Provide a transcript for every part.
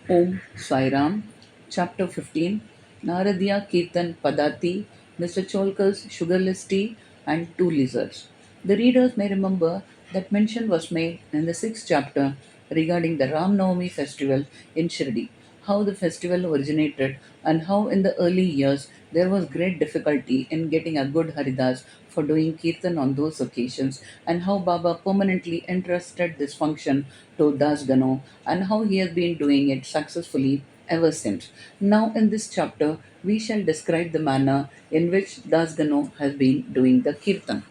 Om Sai Ram, Chapter 15, Naradiya Kirtan Padati, Mr. Cholkar's sugarless tea, and two lizards. The readers may remember that mention was made in the sixth chapter regarding the Ram Navami festival in Shirdi, how the festival originated, and how in the early years there was great difficulty in getting a good Haridas for doing Kirtan on those occasions, and how Baba permanently entrusted this function to Das Gano, and how he has been doing it successfully ever since. Now, in this chapter, we shall describe the manner in which Das Gano has been doing the Kirtan.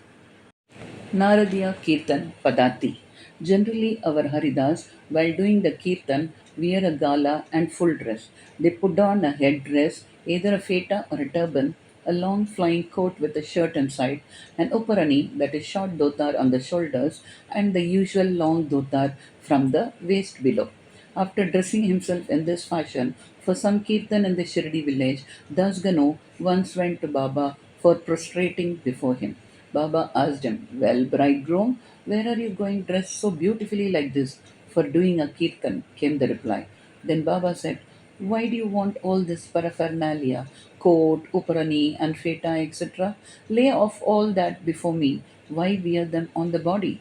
Naradiya Kirtan Padati. Generally, our Haridas, while doing the Kirtan, wear a gala and full dress. They put on a headdress, either a feta or a turban, a long flying coat with a shirt inside, an uparani, that is short dhotar on the shoulders, and the usual long dhotar from the waist below. After dressing himself in this fashion for some kirtan in the Shirdi village, Dasgano once went to Baba for prostrating before him. Baba asked him, "Well, bridegroom, where are you going dressed so beautifully like this?" "For doing a kirtan," came the reply. Then Baba said, "Why do you want all this paraphernalia, coat, uparani, and feta, etc.? Lay off all that before me. Why wear them on the body?"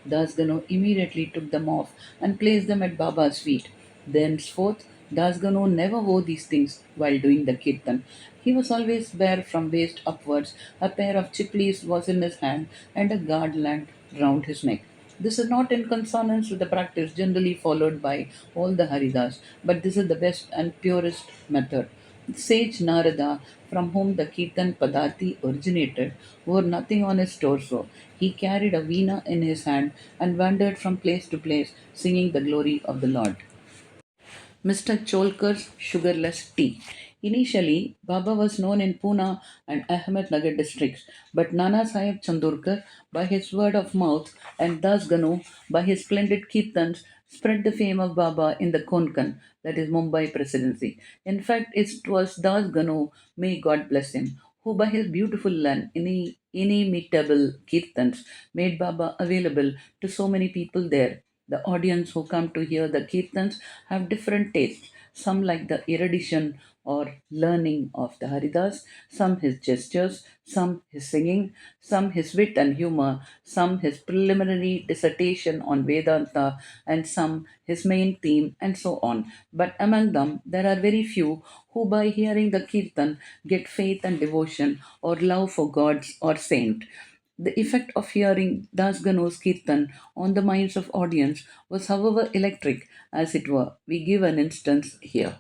Dasgano immediately took them off and placed them at Baba's feet. Thenceforth, Dasgano never wore these things while doing the kirtan. He was always bare from waist upwards, a pair of chiplis was in his hand, and a garland round his neck. This is not in consonance with the practice generally followed by all the Haridas, but this is the best and purest method. Sage Narada, from whom the Kirtan Padati originated, wore nothing on his torso. He carried a veena in his hand and wandered from place to place, singing the glory of the Lord. Mr. Cholkar's sugarless tea. Initially, Baba was known in Pune and Ahmednagar districts, but Nana Sahib Chandorkar, by his word of mouth, and Das Ganu, by his splendid kirtans, spread the fame of Baba in the Konkan, that is Mumbai presidency. In fact, it was Das Ganu, may God bless him, who by his beautiful and inimitable kirtans made Baba available to so many people there. The audience who come to hear the kirtans have different tastes. Some like the erudition or learning of the Haridas, some his gestures, some his singing, some his wit and humor, some his preliminary dissertation on Vedanta, and some his main theme, and so on. But among them, there are very few who, by hearing the kirtan, get faith and devotion or love for gods or saint. The effect of hearing Das Gano's Kirtan on the minds of audience was, however, electric, as it were. We give an instance here.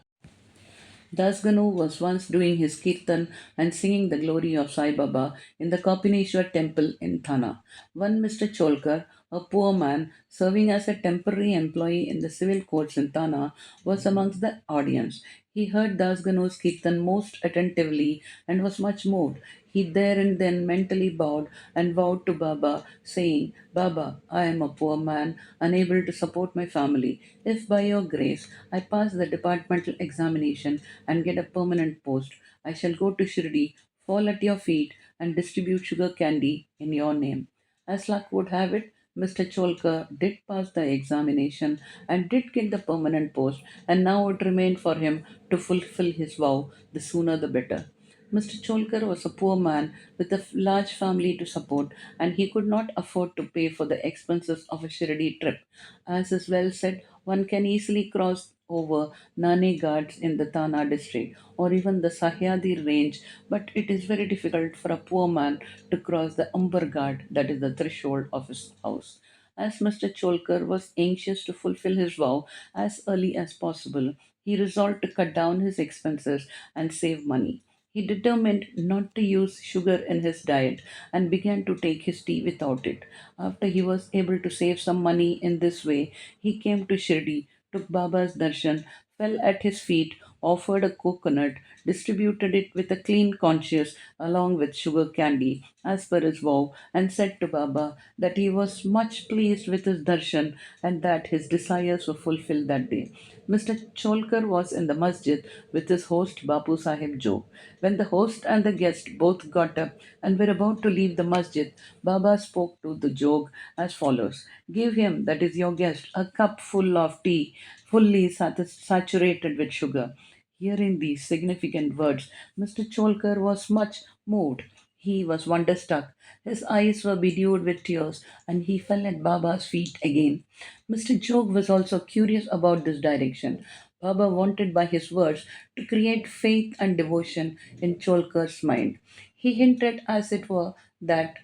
Dasganu was once doing his kirtan and singing the glory of Sai Baba in the Kapineshwar temple in Thana. One Mr. Cholkar, a poor man serving as a temporary employee in the civil courts in Thana, was amongst the audience. He heard Dasganu's kirtan most attentively and was much moved. He there and then mentally bowed and vowed to Baba, saying, "Baba, I am a poor man, unable to support my family. If by your grace I pass the departmental examination and get a permanent post, I shall go to Shirdi, fall at your feet, and distribute sugar candy in your name." As luck would have it, Mr. Cholkar did pass the examination and did get the permanent post, and now it remained for him to fulfill his vow, the sooner the better. Mr. Cholkar was a poor man with a large family to support, and he could not afford to pay for the expenses of a Shirdi trip. As is well said, one can easily cross over Nane Ghats in the Tana district or even the Sahyadri range, but it is very difficult for a poor man to cross the Umbar Ghat, that is the threshold of his house. As Mr. Cholkar was anxious to fulfill his vow as early as possible, he resolved to cut down his expenses and save money. He determined not to use sugar in his diet and began to take his tea without it. After he was able to save some money in this way, he came to Shirdi, took Baba's darshan, fell at his feet, offered a coconut, distributed it with a clean conscience along with sugar candy as per his vow, and said to Baba that he was much pleased with his darshan and that his desires were fulfilled that day. Mr. Cholkar was in the masjid with his host Bapu Sahib Jog. When the host and the guest both got up and were about to leave the masjid, Baba spoke to the Jog as follows: "Give him, that is your guest, a cup full of tea fully saturated with sugar. Hearing these significant words, Mr. Cholkar was much moved. He was wonderstruck. His eyes were bedewed with tears, and he fell at Baba's feet again. Mr. Jog was also curious about this direction. Baba wanted by his words to create faith and devotion in Cholkar's mind. He hinted, as it were, that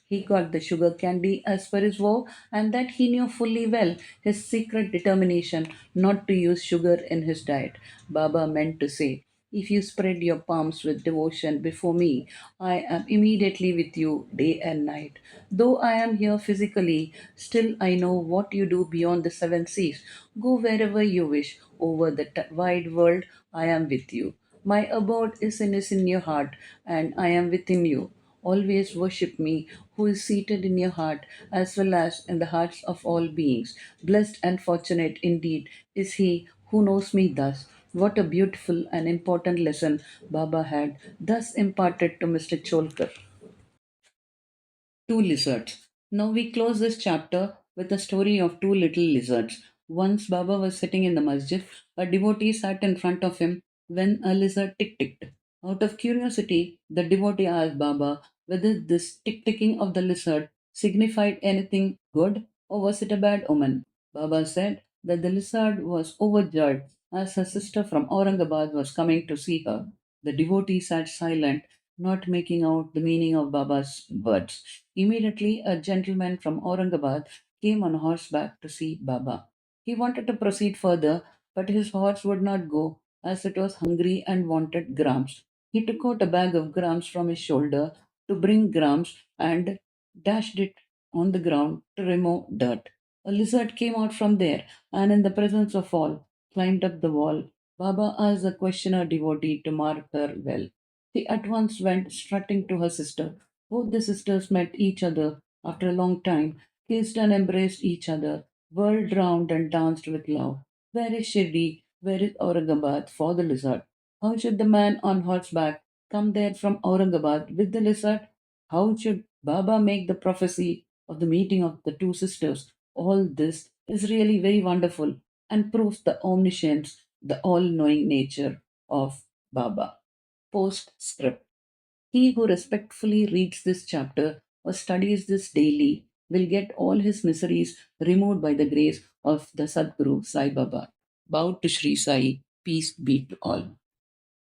he got the sugar candy as per his vow, and that he knew fully well his secret determination not to use sugar in his diet. Baba meant to say, if you spread your palms with devotion before me, I am immediately with you day and night. Though I am here physically, still I know what you do beyond the seven seas. Go wherever you wish, over the wide world, I am with you. My abode is in your heart, and I am within you. Always worship me, who is seated in your heart, as well as in the hearts of all beings. Blessed and fortunate indeed is he who knows me thus. What a beautiful and important lesson Baba had thus imparted to Mr. Cholkar. Two lizards. Now we close this chapter with the story of two little lizards. Once Baba was sitting in the masjid, a devotee sat in front of him when a lizard tick ticked. Out of curiosity, the devotee asked Baba whether this tick ticking of the lizard signified anything good or was it a bad omen. Baba said that the lizard was overjoyed as her sister from Aurangabad was coming to see her. The devotee sat silent, not making out the meaning of Baba's words. Immediately, a gentleman from Aurangabad came on horseback to see Baba. He wanted to proceed further, but his horse would not go as it was hungry and wanted grams. He took out a bag of grams from his shoulder to bring grams and dashed it on the ground to remove dirt. A lizard came out from there and, in the presence of all, climbed up the wall. Baba asked the questioner devotee to mark her well. She at once went strutting to her sister. Both the sisters met each other after a long time, kissed and embraced each other, whirled round and danced with love. Where is Shirdi? Where is Aurangabad for the lizard? How should the man on horseback come there from Aurangabad with the lizard? How should Baba make the prophecy of the meeting of the two sisters? All this is really very wonderful and proves the omniscience, the all knowing nature of Baba. Postscript. He who respectfully reads this chapter or studies this daily will get all his miseries removed by the grace of the Sadguru Sai Baba. Bow to Sri Sai. Peace be to all.